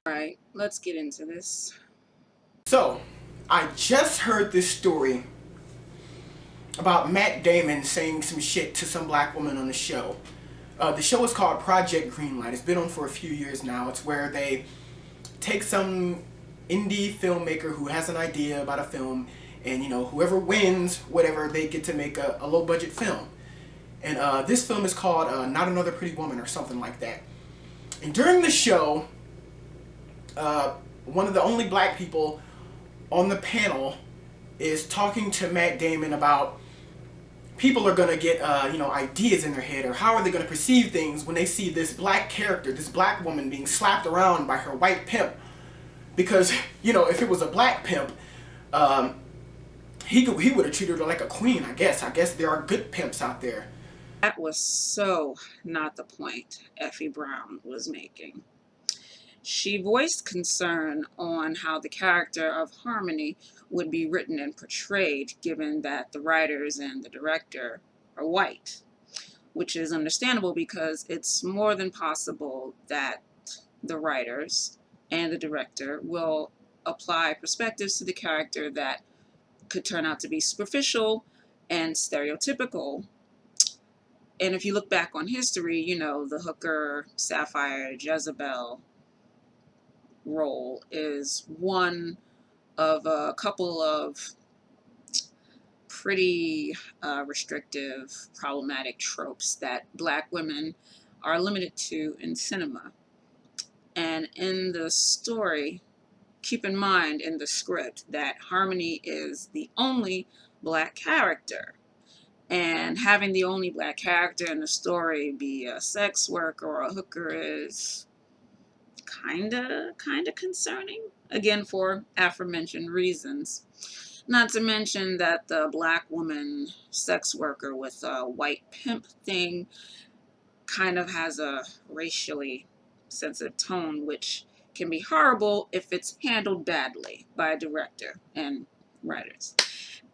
Alright, let's get into this. So, I just heard this story about Matt Damon saying some shit to some black woman on the show. The show is called Project Greenlight. It's been on for a few years now. It's where they take some indie filmmaker who has an idea about a film, and whoever wins, whatever, they get to make a low budget film. And this film is called Not Another Pretty Woman or something like that. And during the show, one of the only black people on the panel is talking to Matt Damon about people are gonna get ideas in their head, or how are they gonna perceive things when they see this black character, this black woman being slapped around by her white pimp. Because if it was a black pimp, he would have treated her like a queen. I guess there are good pimps out there. That was so not the point Effie Brown was making. She voiced concern on how the character of Harmony would be written and portrayed, given that the writers and the director are white, which is understandable because it's more than possible that the writers and the director will apply perspectives to the character that could turn out to be superficial and stereotypical. And if you look back on history, the hooker, Sapphire, Jezebel role is one of a couple of pretty restrictive, problematic tropes that black women are limited to in cinema. And in the story, keep in mind in the script that Harmony is the only black character. And having the only black character in the story be a sex worker or a hooker is kinda concerning. Again, for aforementioned reasons. Not to mention that the black woman sex worker with a white pimp thing kind of has a racially sensitive tone, which can be horrible if it's handled badly by a director and writers.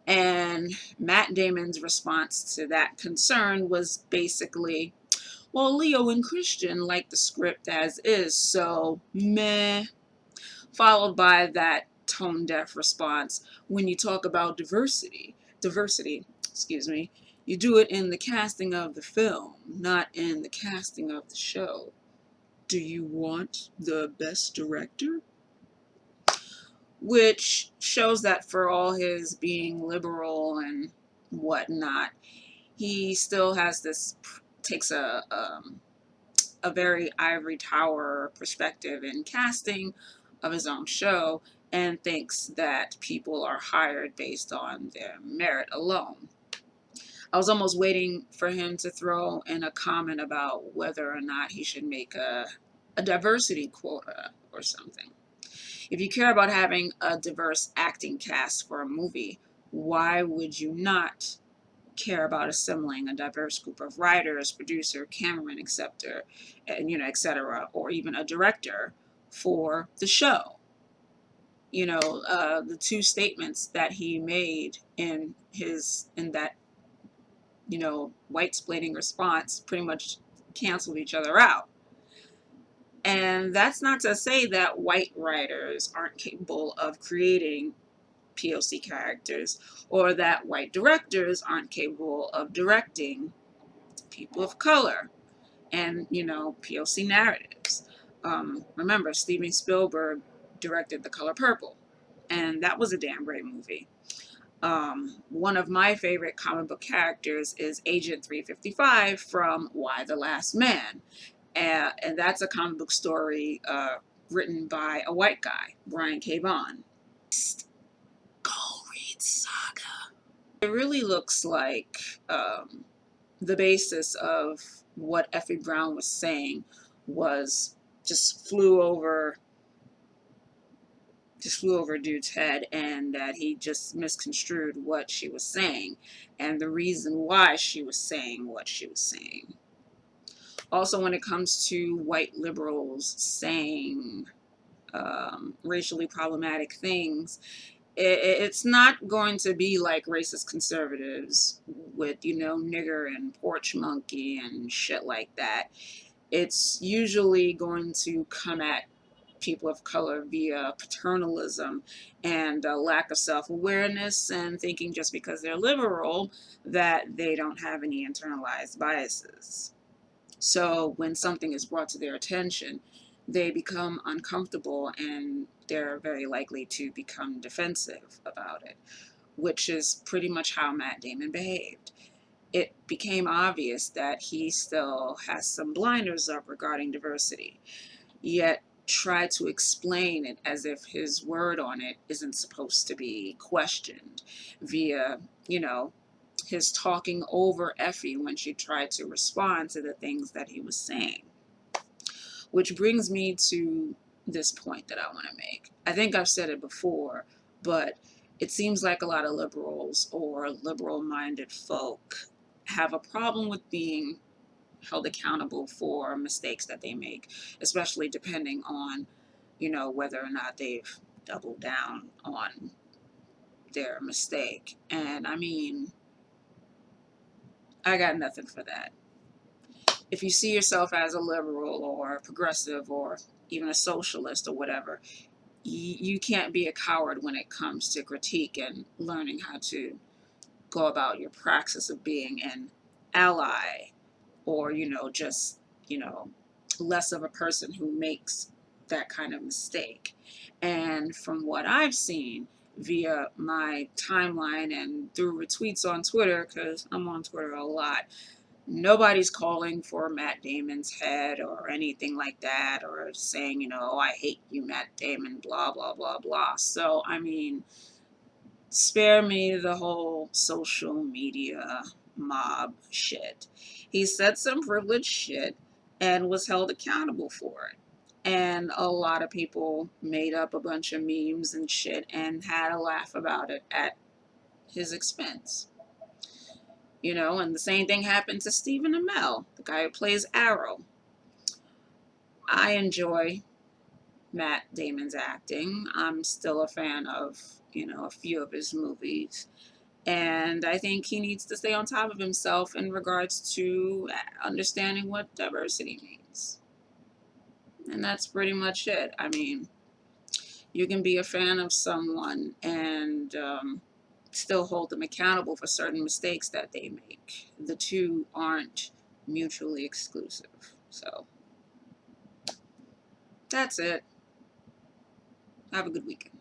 And Matt Damon's response to that concern was basically, well, Leo and Christian like the script as is, so meh. Followed by that tone deaf response, when you talk about diversity, excuse me, you do it in the casting of the film, not in the casting of the show. Do you want the best director? Which shows that for all his being liberal and whatnot, he still has this, takes a very ivory tower perspective in casting of his own show, and thinks that people are hired based on their merit alone. I was almost waiting for him to throw in a comment about whether or not he should make a diversity quota or something. If you care about having a diverse acting cast for a movie, why would you not care about assembling a diverse group of writers, producer, cameraman, etc., and etc., or even a director for the show? The two statements that he made in that white splaining response pretty much canceled each other out. And that's not to say that white writers aren't capable of creating POC characters, or that white directors aren't capable of directing people of color and POC narratives. Remember, Steven Spielberg directed The Color Purple, and that was a damn great movie. One of my favorite comic book characters is Agent 355 from Y the Last Man, and that's a comic book story written by a white guy, Brian K. Vaughan. Go read Saga. It really looks like the basis of what Effie Brown was saying was just flew over dude's head, and that he just misconstrued what she was saying and the reason why she was saying what she was saying. Also, when it comes to white liberals saying racially problematic things, It's not going to be like racist conservatives with, you know, nigger and porch monkey and shit like that. It's usually going to come at people of color via paternalism and a lack of self-awareness and thinking just because they're liberal that they don't have any internalized biases. So when something is brought to their attention, they become uncomfortable and they're very likely to become defensive about it, which is pretty much how Matt Damon behaved. It became obvious that he still has some blinders up regarding diversity, yet tried to explain it as if his word on it isn't supposed to be questioned via, you know, his talking over Effie when she tried to respond to the things that he was saying. Which brings me to this point that I want to make. I think I've said it before, but it seems like a lot of liberals or liberal-minded folk have a problem with being held accountable for mistakes that they make, especially depending on, you know, whether or not they've doubled down on their mistake. And I mean, I got nothing for that. If you see yourself as a liberal or a progressive or even a socialist or whatever, you can't be a coward when it comes to critique and learning how to go about your praxis of being an ally or, you know, just, you know, less of a person who makes that kind of mistake. And from what I've seen via my timeline and through retweets on Twitter, because I'm on Twitter a lot, nobody's calling for Matt Damon's head or anything like that, or saying, you know, oh, I hate you, Matt Damon, blah, blah, blah, blah. So, I mean, spare me the whole social media mob shit. He said some privileged shit and was held accountable for it. And a lot of people made up a bunch of memes and shit and had a laugh about it at his expense. You know, and the same thing happened to Stephen Amell, the guy who plays Arrow. I enjoy Matt Damon's acting. I'm still a fan of, you know, a few of his movies. And I think he needs to stay on top of himself in regards to understanding what diversity means. And that's pretty much it. I mean, you can be a fan of someone and still hold them accountable for certain mistakes that they make. The two aren't mutually exclusive. So that's it. Have a good weekend.